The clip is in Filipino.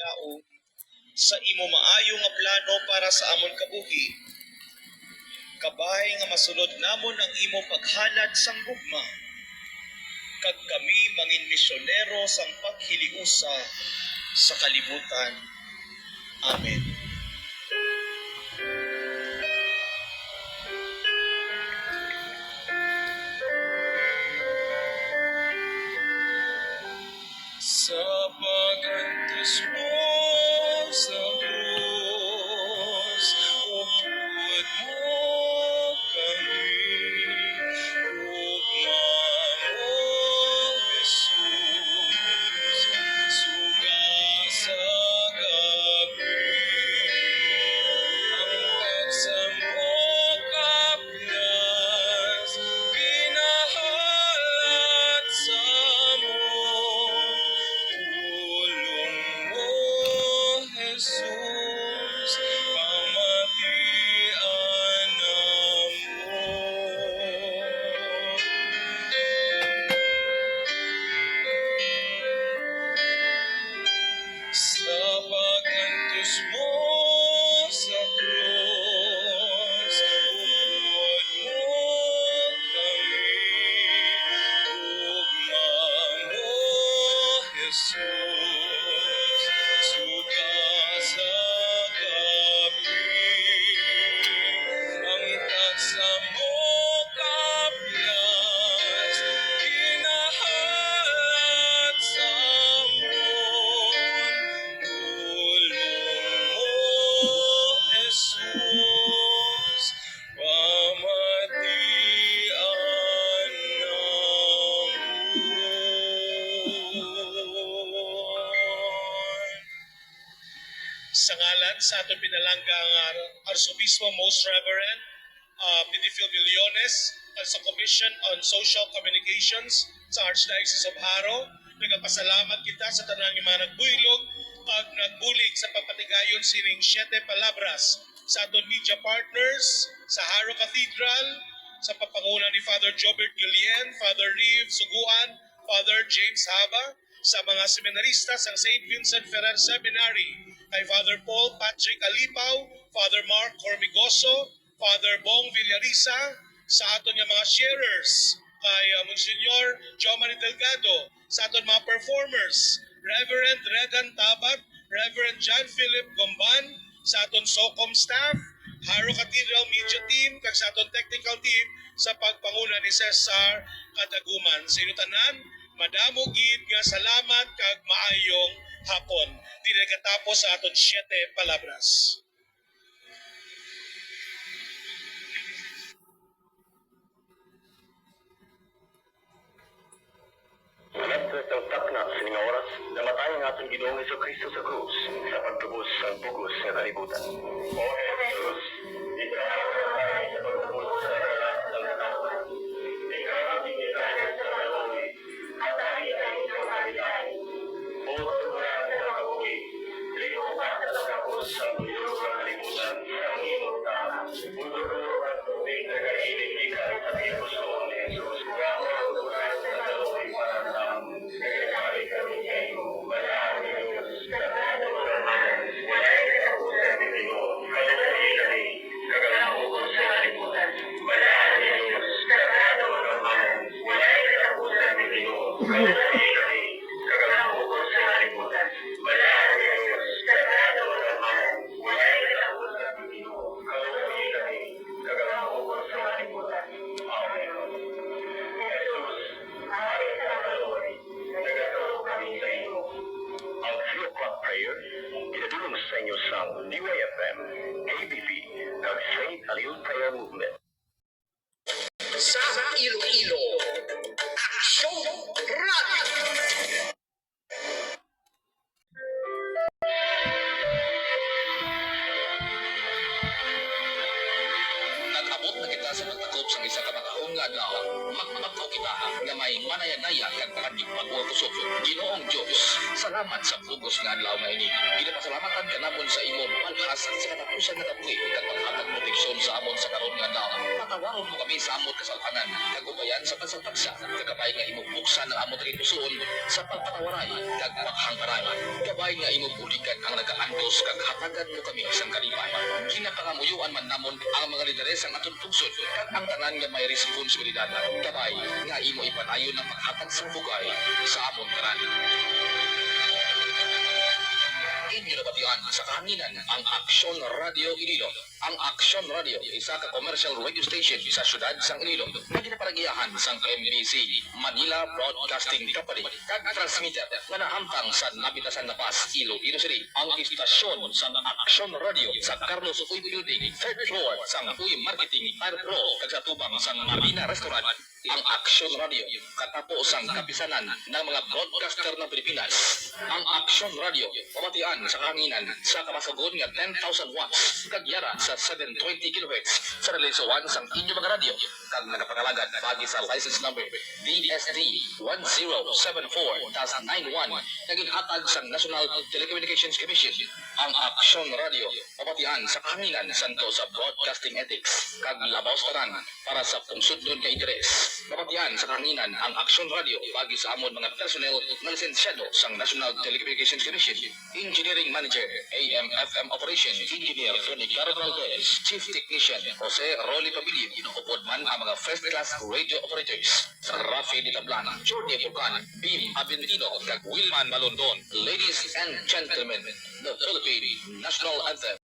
daog sa imo maayo nga plano para sa amon kabuhi. Kabay nga masulod namon ang imo paghalad sang gugma. Kag kami mangin misyonero sang paghiliusa sa kalibutan. Amen. Sa pagantos mo sa krus, upod mo kami, ugma mo, Jesus, suga sa gabi. Ang pagsam mo kaplas, pinahalat sa mo. Tulong mo, Jesus, pamatian mo. Sa pagantos mo sa krus, upod mo kami, ugma mo, Jesus, suga sa gabi. Ang taksa mo kaplas, pinahalat sa mon. Tulong mo, Jesus, pamatian sa ngalan sa ating pinalanggang Arsobispo Most Reverend Pidifil Villones at sa Commission on Social Communications sa Archdiocese of Haro, nagapasalamat kita sa tanang mga nagbuylog at nagbulig sa pagpatigayon sining 7 palabras sa ating media partners sa Haro Cathedral, sa papanguna ni Father Jobert Guillen, Father Reeve Suguan, Father James Haba, sa mga seminarista sa St. Vincent Ferrer Seminary, kay Father Paul Patrick Alipaw, Father Mark Cormigoso, Father Bong Villarisa, sa aton nga mga sharers, kay Monsignor Jomari Delgado, sa aton mga performers, Reverend Redan Tabat, Reverend John Philip Gomban, sa aton SOCOM staff, Haro Cathedral Media Team, kag sa aton technical team sa pagpanguna ni Cesar Kadaguman. Sa inyo tanan, madamo gid nga salamat kag maayong hapon. Di nagatapos sa aton 7 palabras. Alas ang takna sa mga oras, namatay ang atong Ginoong Jesucristo sa krus sa pagtubos ang bugos nga kalibutan. O Jesus, ikaw ay sa pagtubos sa lahat ng katawan. Ikaw ang ginitahan sa kaluwi, at ang ikaw sa kalitan. O Tuhan sa kaluwi, lihukan sa pagtubos ang bugos ng kalibutan sa imong tama. Uduro ang tubig na kahilig ikan sa Puso ni Jesus. Gawang Tuhan sa kaluwi para sa kaya kami kayo, wala ang Diyos, sagrado naman, wala ang katapusan ni Pinoon, kalagay kami, kagalang ko sa kalibutan, wala ang Diyos, sagrado naman, wala ang katapusan ni Pinoon, kalagay kami, kagalang ko sa kalibutan, wala ang Diyos, sagrado naman, wala ang katapusan ni Pinoon, kalagay kami, kagalang ko sa kalibutan. Amen. Jesus, ay sa kalori, nagatulog kami sa iyo. Ang 3 o'clock prayer, pinadulong sa inyo sa DYFM, ABP, kag St. Halil Prayer Movement. Sa Iloilo, Aksyon Radio. Nag-abot na kita sa pagtakop sa isa ka mga nga adlaw magpabagkaw kita nga may manaya-naya kag panigpagwa kusog. Ginoong Dios, salamat sa pugos nga adlaw nga ini. Ginapasalamatan ka namon sa imong palhas sa katapusan nga kabuhi kag paghatag proteksyon sa amon sa karon nga adlaw. Patawaron mo kami sa amon kasalanan kag ubayan sa pagsapagsa kagabay nga imong buksan ang amon pusoon sa pagpatawaray kag paghangparay. Gabay nga imong bulikan ang nagaantos kag hatagan mo kami isang kalipay. Ginapangamuyuan man namon ang mga lideres ang atong tungsod kag ang tanan nga may responsibilidad. Gabay nga imo ipanayon ang paghatag sa bugay sa amon tanan. Inyo nabatian sa kahanginan ang Aksyon Radio Iloilo. Ang Aksyon Radio isa ka commercial radio station sa syudad sang Iloilo na ginaparagiyahan sang MBC Manila Broadcasting Company kag transmitter nga nahamtang sa Nabitasan na Pas, Iloilo City. Ang istasyon sang Aksyon Radio sa Carlos Uy Building, 3rd floor sang Uy Marketing Fire Pro kag sa tubang sang Marina Restaurant. Ang Aksyon Radio katapos ang kapisanan ng mga broadcaster ng Pilipinas. Ang Aksyon Radio pamatian sa kahanginan sa kapasagod nga 10,000 watts kagyara sa 720 kHz sa release 1 sang inyo mga radio kag nagapangalagan bagi sa license number DSD 1074-91 naging hatag sa National Telecommunications Commission. Ang Aksyon Radio pamatian sa kahanginan santo sa broadcasting ethics kag labaw tanan para sa pungsudnon nga interes. Mapatian sa kahanginan ang Aksyon Radio bagi sa amon mga personnel na lisensyado sang National Telecommunications Commission. Engineering Manager, AM/FM Operation Engineer Tony Caro Valdez, Chief Technician Jose Rolly Pabilio, upod man ang mga first class radio operators sa Rafi Di Tablan, Jordi Burkan, Bim Aventino, kag Wilman Malondon. Ladies and gentlemen, the Philippine National Anthem.